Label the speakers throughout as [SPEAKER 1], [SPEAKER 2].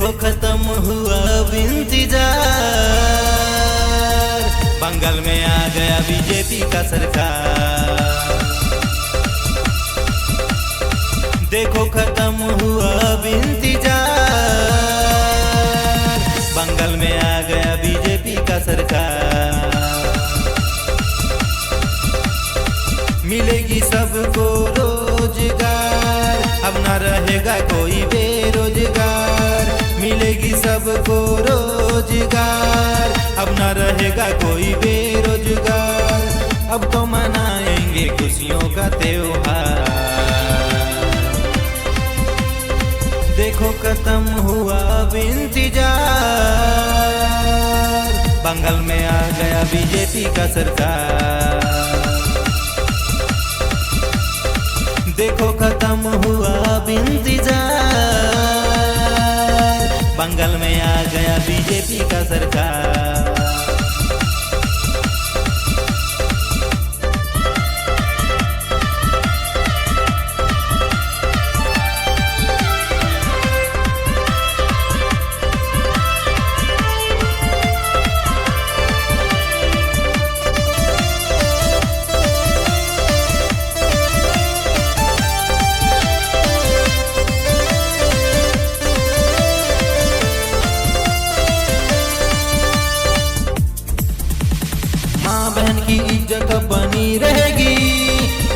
[SPEAKER 1] देखो खत्म हुआ अब इंतजार, बंगाल में आ गया बीजेपी का सरकार। देखो खत्म हुआ अब इंतजार, बंगाल में आ गया बीजेपी का सरकार। मिलेगी सबको रोजगार, अब न रहेगा कोई बेरोजगार। मिलेगी सबको रोजगार, अब न रहेगा कोई बेरोजगार। अब तो मनाएंगे खुशियों का त्योहार। देखो खत्म हुआ अब इंतजार, बंगाल में आ गया बीजेपी का सरकार। देखो खत्म हुआ अब इंतजार, बंगाल में आ गया बीजेपी का सरकार। बहन की इज्जत बनी रहेगी,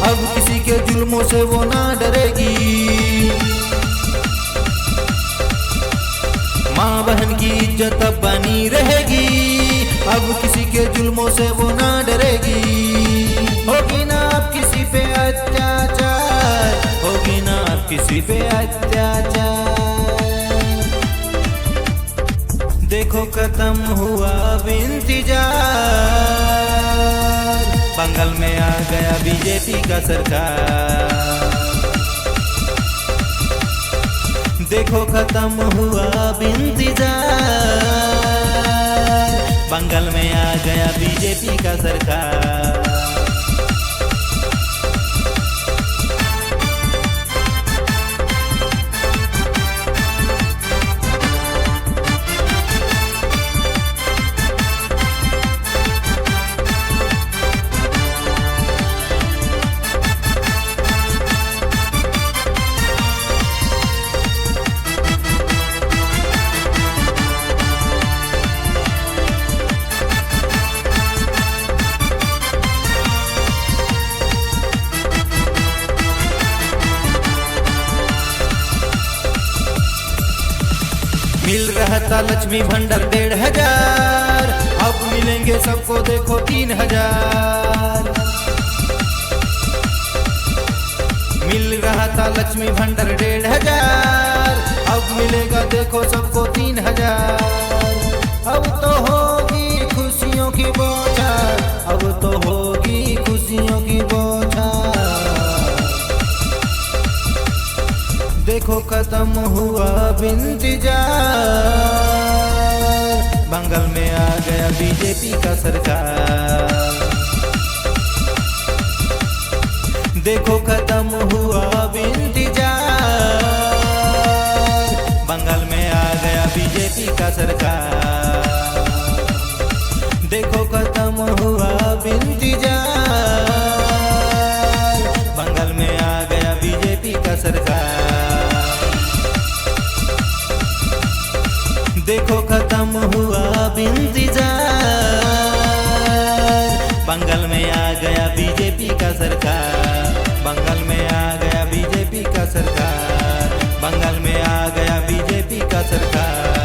[SPEAKER 1] अब किसी के जुल्मों से वो ना डरेगी। माँ बहन की इज्जत बनी रहेगी, अब किसी के जुल्मों से वो ना डरेगी। होगी ना अब किसी पे अत्याचार, होगी ना अब किसी पे अत्याचार। देखो खत्म हुआ अब इंतजार, बंगाल में आ गया बीजेपी का सरकार। देखो खत्म हुआ अब इंतजार, बंगाल में आ गया बीजेपी का सरकार। मिल रहा था लक्ष्मी भंडार 1500, अब मिलेंगे सबको देखो 3000। मिल रहा था लक्ष्मी भंडार 1500, अब मिलेगा देखो सबको 3000। अब तो होगी खुशियों की बौछार, अब तो होगी खुशियों की बौछार। देखो खत्म हुआ अब इंतजार, बंगाल में आ गया बीजेपी का सरकार। देखो खत्म हुआ अब इंतजार, बंगाल में आ गया बीजेपी का सरकार। देखो खत्म हुआ अब इंतजार, बंगाल में आ गया बीजेपी का सरकार। देखो खत्म हुआ अब इंतजार, बंगाल में आ गया बीजेपी का सरकार। बंगाल में आ गया बीजेपी का सरकार, बंगाल में आ गया बीजेपी का सरकार।